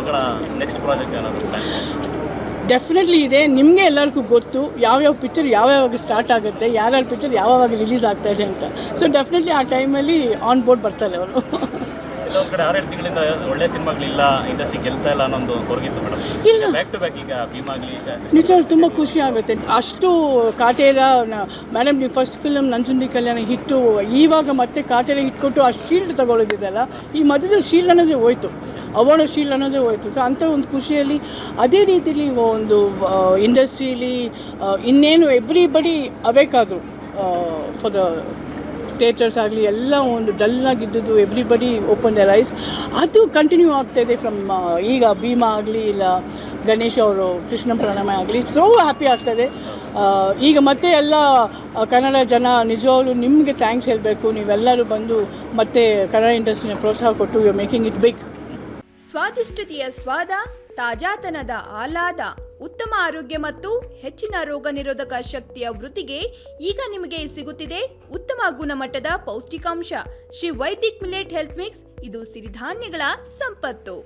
ಸಿನಿಮಾಗಳ next project ಏನಾದರೂ plan? Definitely ಇದೆ. ನಿಮಗೆ ಎಲ್ಲರಿಗೂ ಗೊತ್ತು ಯಾವ್ಯಾವ ಪಿಕ್ಚರ್ ಯಾವ್ಯಾವಾಗ ಸ್ಟಾರ್ಟ್ ಆಗುತ್ತೆ, ಯಾರ್ಯಾರ ಪಿಕ್ಚರ್ ಯಾವಾಗ ರಿಲೀಸ್ ಆಗ್ತಾ ಇದೆ ಅಂತ. ಸೊ ಡೆಫಿನೆಟ್ಲಿ ಆ ಟೈಮಲ್ಲಿ ಆನ್ ಬೋರ್ಡ್ ಬರ್ತಾರೆ ಅವರು. ಕೆಲವೊಂದು ಕಡೆ 6-7 ತಿಂಗಳಿಂದ ಒಳ್ಳೆ ಸಿನಿಮಾಗಳಿಲ್ಲ, ಇಂಡಸ್ಟ್ರಿ ಗೆಲ್ತಾ ಇಲ್ಲ ಅನ್ನೊಂದು ಕೊರಗಿತ್ತು ಮೇಡಮ್. ಇಲ್ಲ, ಬ್ಯಾಕ್ ಟು ಬ್ಯಾಕ್ ಈಗ ಭೀಮ್ ಆಗಲಿ ನಿಜ ತುಂಬ ಖುಷಿ ಆಗುತ್ತೆ. ಅಷ್ಟು ಕಾಟೇರ ಮೇಡಮ್ ನೀವು ಫಸ್ಟ್ ಫಿಲಮ್ ನಂಜುಂಡಿ ಕಲ್ಯಾಣ ಹಿಟ್ಟು, ಇವಾಗ ಮತ್ತೆ ಕಾಟೇರ ಹಿಟ್ಕೊಟ್ಟು ಆ ಶೀಲ್ಡ್ ತಗೊಳ್ಳೋದಿದೆಯಲ್ಲ, ಈ ಮಧ್ಯದಲ್ಲಿ ಶೀಲ್ಡ್ ಅನ್ನೋದೇ ಹೋಯ್ತು, ಅವಾರ್ಡ್ ಶೀಲ್ಡ್ ಅನ್ನೋದೇ ಹೋಯ್ತು. ಸೊ ಅಂಥ ಒಂದು ಖುಷಿಯಲ್ಲಿ ಅದೇ ರೀತಿಯಲ್ಲಿ ಒಂದು ಇಂಡಸ್ಟ್ರೀಲಿ ಇನ್ನೇನು ಎವ್ರಿಬಡಿ ಅವೇಕ್ ಆದರು ಫಾರ್ ದ ಥಿಯೇಟರ್ಸ್ ಆಗಲಿ ಎಲ್ಲ ಒಂದು ಡಲ್ಲಾಗಿದ್ದದ್ದು ಎವ್ರಿಬಡಿ ಓಪನ್ ದರ್ ಐಸ್. ಅದು ಕಂಟಿನ್ಯೂ ಆಗ್ತಾಯಿದೆ ಫ್ರಮ್ ಈಗ ಭೀಮಾ ಆಗಲಿ ಇಲ್ಲ ಗಣೇಶ್ ಅವರು ಕೃಷ್ಣ ಪ್ರಣಾಮ ಆಗಲಿ. ಸೋ ಹ್ಯಾಪಿ ಆಗ್ತದೆ. ಈಗ ಮತ್ತೆ ಎಲ್ಲ ಕನ್ನಡ ಜನ ನಿಜವಾಗ್ಲೂ ನಿಮಗೆ ಥ್ಯಾಂಕ್ಸ್ ಹೇಳಬೇಕು. ನೀವೆಲ್ಲರೂ ಬಂದು ಮತ್ತೆ ಕನ್ನಡ ಇಂಡಸ್ಟ್ರಿನ ಪ್ರೋತ್ಸಾಹ ಕೊಟ್ಟು you are making it big. ಸ್ವಾದಿಷ್ಟತೆಯ ಸ್ವಾದ, ತಾಜಾತನದ ಆಹ್ಲಾದ, ಉತ್ತಮ ಆರೋಗ್ಯ ಮತ್ತು ಹೆಚ್ಚಿನ ರೋಗ ನಿರೋಧಕ ಶಕ್ತಿಯ ವೃದ್ಧಿಗೆ ಈಗ ನಿಮಗೆ ಸಿಗುತ್ತಿದೆ ಉತ್ತಮ ಗುಣಮಟ್ಟದ ಪೌಷ್ಟಿಕಾಂಶ Shri Vaidik millet health mix. ಇದು ಸಿರಿಧಾನ್ಯಗಳ ಸಂಪತ್ತು.